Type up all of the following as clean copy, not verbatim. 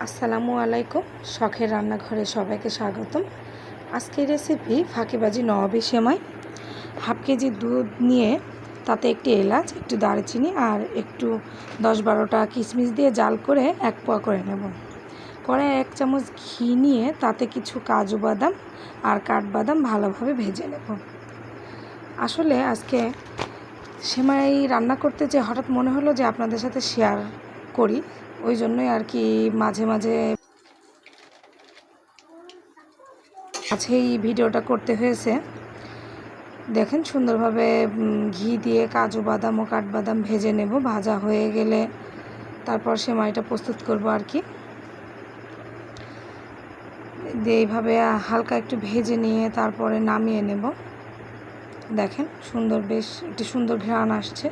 আসসালামু আলাইকুম। শখের রান্নাঘরে সবাইকে স্বাগতম। আজকের রেসিপি ফাঁকিবাজি নবাবী সেমাই। হাফ কেজি দুধ নিয়ে তাতে একটি এলাচ, একটু দারচিনি আর একটু 10-12টা কিশমিশ দিয়ে জাল করে এক পোয়া করে নেব। কড়াইয়ে 1 চামচ ঘি নিয়ে তাতে কিছু কাজু বাদাম আর কাঠবাদাম ভালোভাবে ভেজে নেব। আসলে আজকে সেমাই রান্না করতে যে হঠাৎ মনে হলো যে আপনাদের সাথে শেয়ার করি, ওই জন্যই আর কি মাঝে মাঝে এই ভিডিওটা করতে হয়েছে। দেখেন সুন্দরভাবে ঘি দিয়ে কাজু বাদাম ও কাঠবাদাম ভেজে নেব। ভাজা হয়ে গেলে তারপর সেমাইটা প্রস্তুত করব আর কি। এইভাবে হালকা একটু ভেজে নিয়ে তারপরে নামিয়ে নেব। দেখেন বেশ একটি সুন্দর ঘ্রাণ আসছে,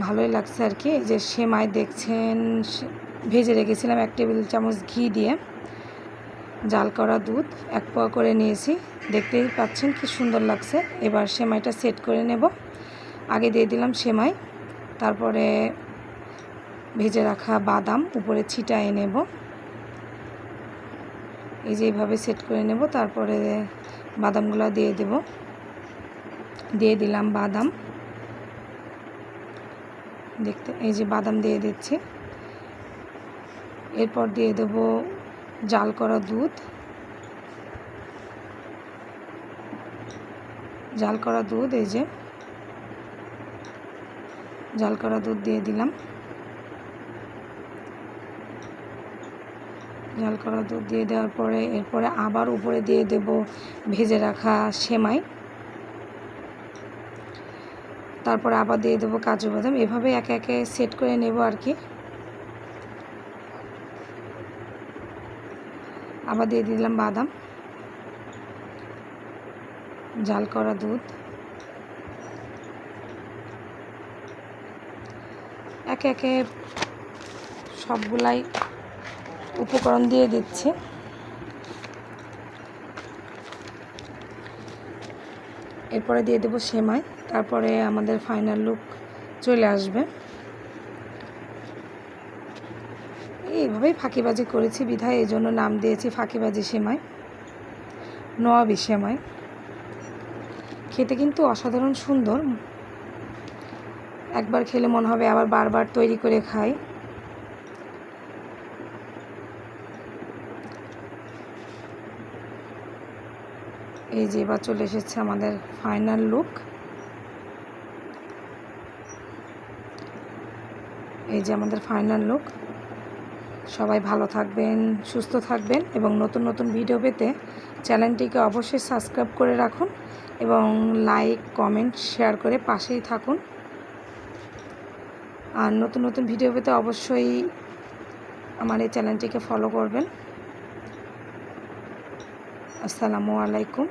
ভালোই লাগছে আর কি। এই যে সেমাই দেখছেন ভেজে রেখেছিলাম 1 টেবিল চামচ ঘি দিয়ে। জাল করা দুধ 1 পোয়া করে নিয়েছি, দেখতেই পাচ্ছেন কি সুন্দর লাগছে। এবার সেমাইটা সেট করে নেব। আগে দিয়ে দিলাম সেমাই, তারপরে ভেজে রাখা বাদাম উপরে ছিটায়ে নেব। এই যে এইভাবে সেট করে নেব। তারপরে বাদামগুলো দিয়ে দেব। দিয়ে দিলাম বাদাম, দেখতে এই যে বাদাম দিয়ে দিচ্ছি। এরপর দিয়ে দেব জাল করা দুধ। এই যে জাল করা দুধ দিয়ে দিলাম। জাল করা দুধ দিয়ে দেওয়ার পরে এরপরে আবার উপরে দিয়ে দেব ভেজে রাখা সেমাই। তারপরে আবার দিয়ে দেব কাজু বাদাম। এভাবে একে একে সেট করে নেব আর কি। আবার দিয়ে দিলাম বাদাম, জাল করা দুধ। একে একে সবগুলাই উপকরণ দিয়ে দিচ্ছি। এরপরে দিয়ে দেব সেমাই। তারপরে আমাদের ফাইনাল লুক চলে আসবে। এইভাবেই ফাঁকিবাজি করেছি বিধায় এই জন্য নাম দিয়েছি ফাঁকিবাজি সেমাই, নবাবী সেমাই। খেতে কিন্তু অসাধারণ সুন্দর। একবার খেলে মনে হবে আবার বারবার তৈরি করে খাই। এই যে এবার চলে এসেছে আমাদের ফাইনাল লুক। এই যে আমাদের ফাইনাল লুক। সবাই ভালো থাকবেন, সুস্থ থাকবেন এবং নতুন নতুন ভিডিও পেতে চ্যানেলটিকে অবশ্যই সাবস্ক্রাইব করে রাখুন এবং লাইক, কমেন্ট, শেয়ার করে পাশেই থাকুন। আর নতুন নতুন ভিডিও পেতে অবশ্যই আমার এই চ্যানেলটিকে ফলো করবেন। আসসালামু আলাইকুম।